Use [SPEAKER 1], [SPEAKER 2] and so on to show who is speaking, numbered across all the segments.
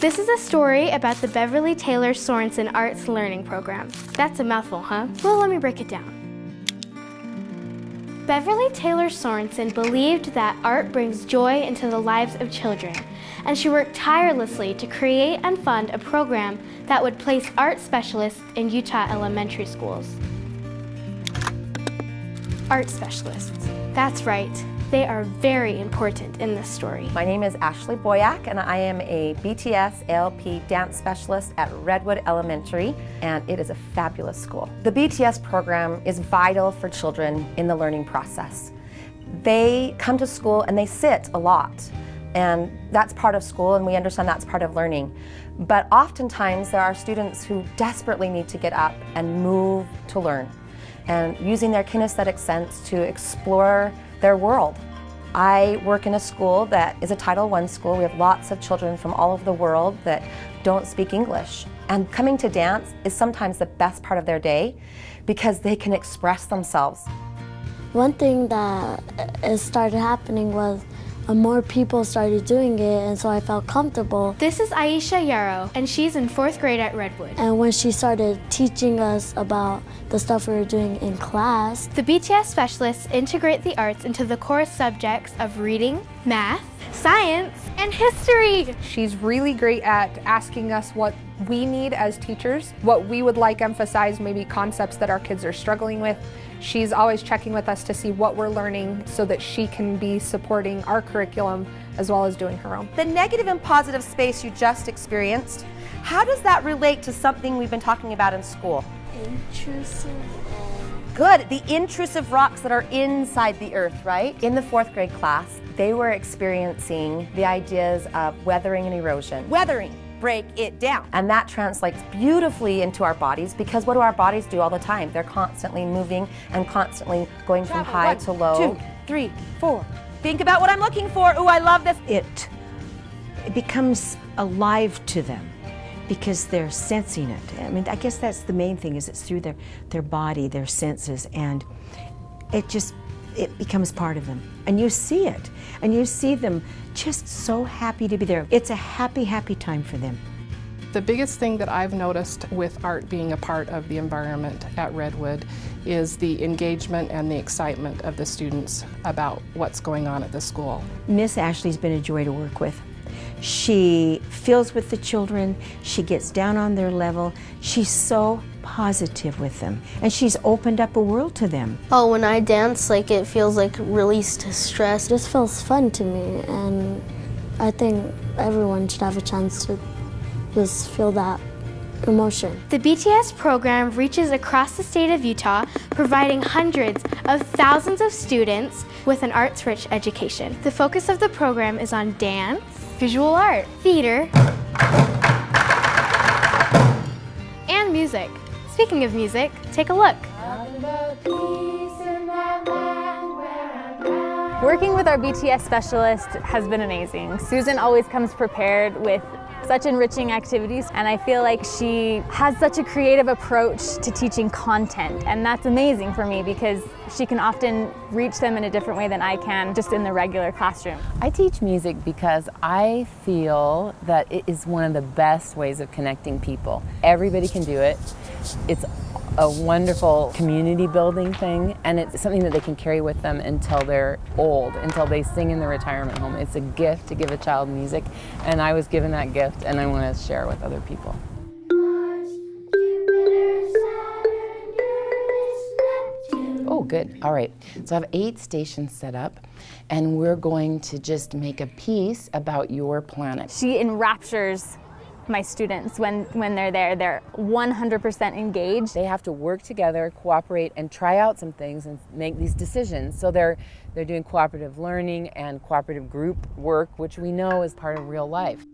[SPEAKER 1] This is a story about the Beverley Taylor Sorenson Arts Learning Program. That's a mouthful, huh? Well, let me break it down. Beverley Taylor Sorenson believed that art brings joy into the lives of children, and she worked tirelessly to create and fund a program that would place art specialists in Utah elementary schools. Art specialists. That's right. They are very important in this story.
[SPEAKER 2] My name is Ashley Boyack, and I am a BTSALP dance specialist at Redwood Elementary, and it is a fabulous school. The BTS program is vital for children in the learning process. They come to school and they sit a lot, and that's part of school, and we understand that's part of learning. But oftentimes there are students who desperately need to get up and move to learn, and using their kinesthetic sense to explore their world. I work in a school that is a Title I school. We have lots of children from all over the world that don't speak English. And coming to dance is sometimes the best part of their day because they can express themselves.
[SPEAKER 3] One thing that started happening was more people started doing it, and so I felt comfortable.
[SPEAKER 1] This is Aisha Yarrow, and she's in 4th grade at Redwood.
[SPEAKER 3] And when she started teaching us about the stuff we were doing in class.
[SPEAKER 1] The BTS specialists integrate the arts into the core subjects of reading, math, science, and history.
[SPEAKER 4] She's really great at asking us what we need as teachers, what we would like emphasized, maybe concepts that our kids are struggling with. She's always checking with us to see what we're learning so that she can be supporting our curriculum as well as doing her own.
[SPEAKER 2] The negative and positive space you just experienced, how does that relate to something we've been talking about in school?
[SPEAKER 3] Intrusive.
[SPEAKER 2] Good, the intrusive rocks that are inside the earth, right? In the 4th grade class, they were experiencing the ideas of weathering and erosion. Weathering, break it down. And that translates beautifully into our bodies, because what do our bodies do all the time? They're constantly moving and constantly going from high to low. 1, 2, 3, 4. Think about what I'm looking for. Ooh, I love this.
[SPEAKER 5] It becomes alive to them because they're sensing it. I mean, I guess that's the main thing, is it's through their body, their senses, and it becomes part of them. And you see it, and you see them just so happy to be there. It's a happy, happy time for them.
[SPEAKER 4] The biggest thing that I've noticed with art being a part of the environment at Redwood is the engagement and the excitement of the students about what's going on at the school.
[SPEAKER 5] Miss Ashley's been a joy to work with. She feels with the children, she gets down on their level, she's so positive with them, and she's opened up a world to them.
[SPEAKER 3] Oh, when I dance, it feels like release to stress. It just feels fun to me, and I think everyone should have a chance to just feel that emotion.
[SPEAKER 1] The BTS program reaches across the state of Utah, providing hundreds of thousands of students with an arts-rich education. The focus of the program is on dance, visual art, theater, and music. Speaking of music, take a look.
[SPEAKER 6] Working with our BTS specialist has been amazing. Susan always comes prepared with such enriching activities, and I feel like she has such a creative approach to teaching content, and that's amazing for me because she can often reach them in a different way than I can just in the regular classroom.
[SPEAKER 7] I teach music because I feel that it is one of the best ways of connecting people. Everybody can do it. It's a wonderful community building thing, and it's something that they can carry with them until they're old, until they sing in the retirement home. It's a gift to give a child music, and I was given that gift, and I want to share it with other people. Oh, good. All right. So I have 8 stations set up, and we're going to just make a piece about your planet.
[SPEAKER 6] She enraptures my students when they're there. They're 100% engaged.
[SPEAKER 7] They have to work together, cooperate, and try out some things and make these decisions. So they're doing cooperative learning and cooperative group work, which we know is part of real life.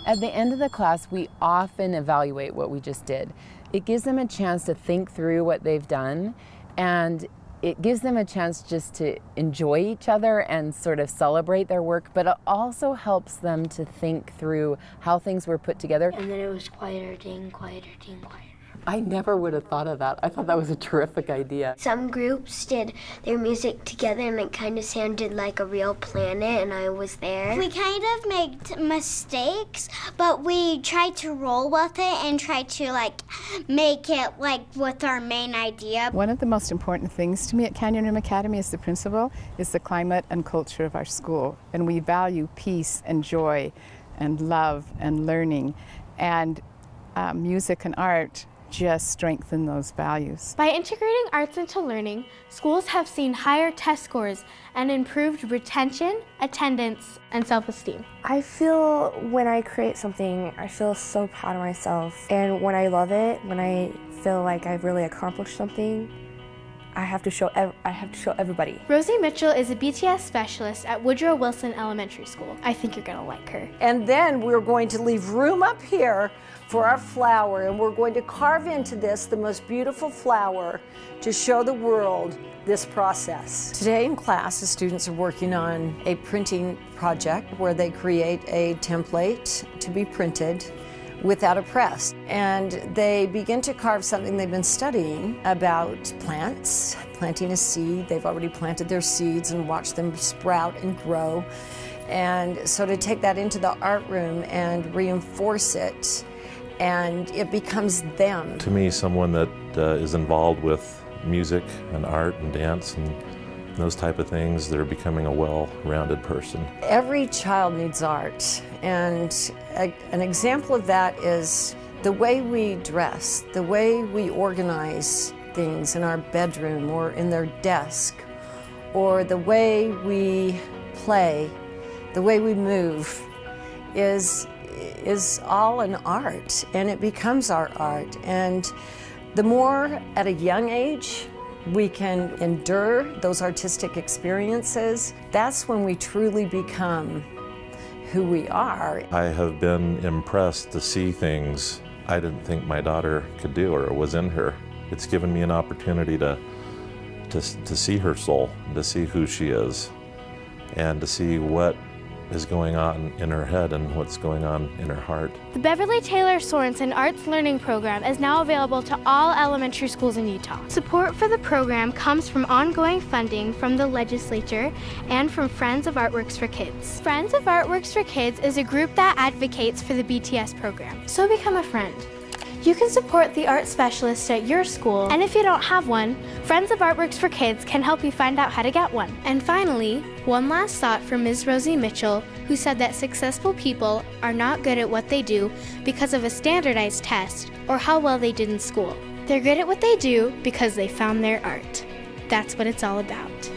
[SPEAKER 7] At the end of the class, we often evaluate what we just did. It gives them a chance to think through what they've done, and it gives them a chance just to enjoy each other and sort of celebrate their work, but it also helps them to think through how things were put together.
[SPEAKER 3] And then it was quieter, ding, quieter, ding, quieter.
[SPEAKER 7] I never would have thought of that. I thought that was a terrific idea.
[SPEAKER 8] Some groups did their music together and it kind of sounded like a real planet, and I was there.
[SPEAKER 9] We kind of made mistakes, but we tried to roll with it and try to make it with our main idea.
[SPEAKER 10] One of the most important things to me at Canyon Room Academy as the principal is the climate and culture of our school. And we value peace and joy and love and learning. And music and art just strengthen those values.
[SPEAKER 1] By integrating arts into learning, schools have seen higher test scores and improved retention, attendance, and self-esteem.
[SPEAKER 11] I feel when I create something, I feel so proud of myself. And when I love it, when I feel like I've really accomplished something, I have to show everybody.
[SPEAKER 1] Rosie Mitchell is a BTS specialist at Woodrow Wilson Elementary School. I think you're gonna like her.
[SPEAKER 12] And then we're going to leave room up here for our flower, and we're going to carve into this the most beautiful flower to show the world this process. Today in class, the students are working on a printing project where they create a template to be printed without a press. And they begin to carve something they've been studying about plants, planting a seed. They've already planted their seeds and watched them sprout and grow. And so to take that into the art room and reinforce it, and it becomes them.
[SPEAKER 13] To me, someone that is involved with music and art and dance and those type of things, they're becoming a well-rounded person.
[SPEAKER 12] Every child needs art, and an example of that is the way we dress, the way we organize things in our bedroom or in their desk, or the way we play, the way we move is all an art, and it becomes our art. And the more at a young age we can endure those artistic experiences, that's when we truly become who we are.
[SPEAKER 13] I have been impressed to see things I didn't think my daughter could do or was in her. It's given me an opportunity to see her soul, to see who she is, and to see what is going on in her head and what's going on in her heart.
[SPEAKER 1] The Beverley Taylor Sorenson Arts Learning Program is now available to all elementary schools in Utah. Support for the program comes from ongoing funding from the legislature and from Friends of Artworks for Kids. Friends of Artworks for Kids is a group that advocates for the BTS program. So become a friend. You can support the art specialist at your school, and if you don't have one, Friends of Artworks for Kids can help you find out how to get one. And finally, one last thought from Ms. Rosie Mitchell, who said that successful people are not good at what they do because of a standardized test or how well they did in school. They're good at what they do because they found their art. That's what it's all about.